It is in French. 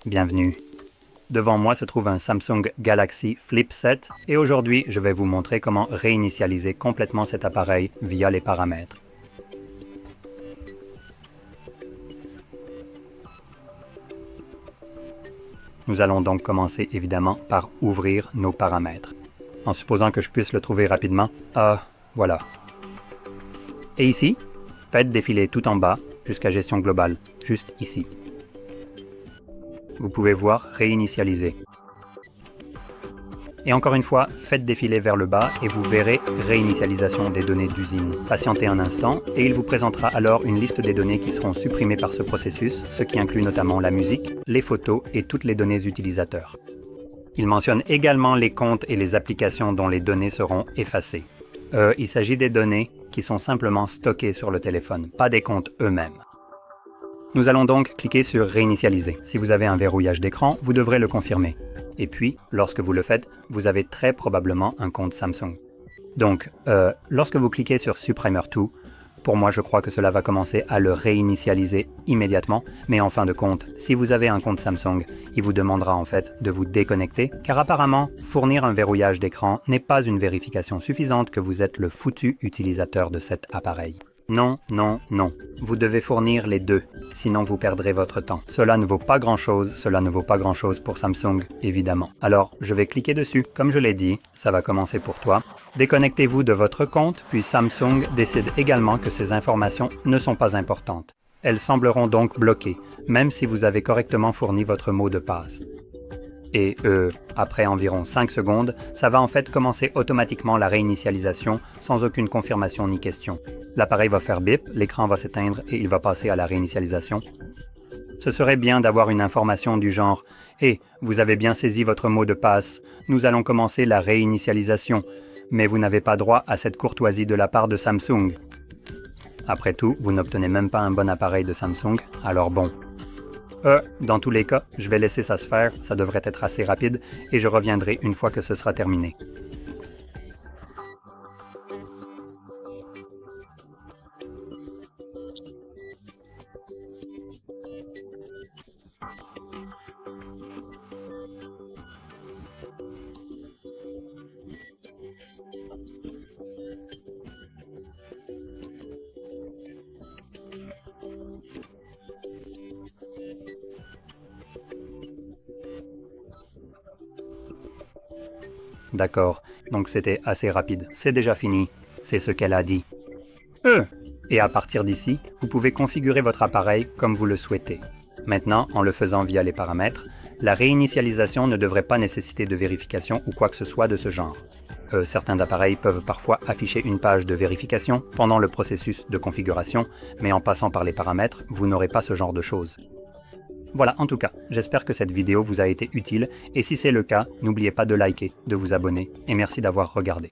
Bienvenue. Devant moi se trouve un Samsung Galaxy Flip 7 et aujourd'hui je vais vous montrer comment réinitialiser complètement cet appareil via les paramètres. Nous allons donc commencer évidemment par ouvrir nos paramètres. En supposant que je puisse le trouver rapidement, voilà. Et ici, faites défiler tout en bas jusqu'à gestion globale, juste ici. Vous pouvez voir réinitialiser. Et encore une fois, faites défiler vers le bas et vous verrez réinitialisation des données d'usine. Patientez un instant et il vous présentera alors une liste des données qui seront supprimées par ce processus, ce qui inclut notamment la musique, les photos et toutes les données utilisateurs. Il mentionne également les comptes et les applications dont les données seront effacées. Il s'agit des données qui sont simplement stockées sur le téléphone, pas des comptes eux-mêmes. Nous allons donc cliquer sur Réinitialiser. Si vous avez un verrouillage d'écran, vous devrez le confirmer. Et puis, lorsque vous le faites, vous avez très probablement un compte Samsung. Donc, lorsque vous cliquez sur Supprimer tout, pour moi je crois que cela va commencer à le réinitialiser immédiatement, mais en fin de compte, si vous avez un compte Samsung, il vous demandera en fait de vous déconnecter, car apparemment, fournir un verrouillage d'écran n'est pas une vérification suffisante que vous êtes le foutu utilisateur de cet appareil. Non, non, non. Vous devez fournir les deux, sinon vous perdrez votre temps. Cela ne vaut pas grand-chose pour Samsung, évidemment. Alors, je vais cliquer dessus. Comme je l'ai dit, ça va commencer pour toi. Déconnectez-vous de votre compte, puis Samsung décide également que ces informations ne sont pas importantes. Elles sembleront donc bloquées, même si vous avez correctement fourni votre mot de passe. Et après environ 5 secondes, ça va en fait commencer automatiquement la réinitialisation sans aucune confirmation ni question. L'appareil va faire bip, l'écran va s'éteindre et il va passer à la réinitialisation. Ce serait bien d'avoir une information du genre « Hey, vous avez bien saisi votre mot de passe, nous allons commencer la réinitialisation, mais vous n'avez pas droit à cette courtoisie de la part de Samsung. » Après tout, vous n'obtenez même pas un bon appareil de Samsung, alors bon. Dans tous les cas, je vais laisser ça se faire, ça devrait être assez rapide, et je reviendrai une fois que ce sera terminé. D'accord, donc c'était assez rapide. C'est déjà fini. C'est ce qu'elle a dit. Et à partir d'ici, vous pouvez configurer votre appareil comme vous le souhaitez. Maintenant, en le faisant via les paramètres, la réinitialisation ne devrait pas nécessiter de vérification ou quoi que ce soit de ce genre. Certains appareils peuvent parfois afficher une page de vérification pendant le processus de configuration, mais en passant par les paramètres, vous n'aurez pas ce genre de choses. Voilà, en tout cas, j'espère que cette vidéo vous a été utile, et si c'est le cas, n'oubliez pas de liker, de vous abonner, et merci d'avoir regardé.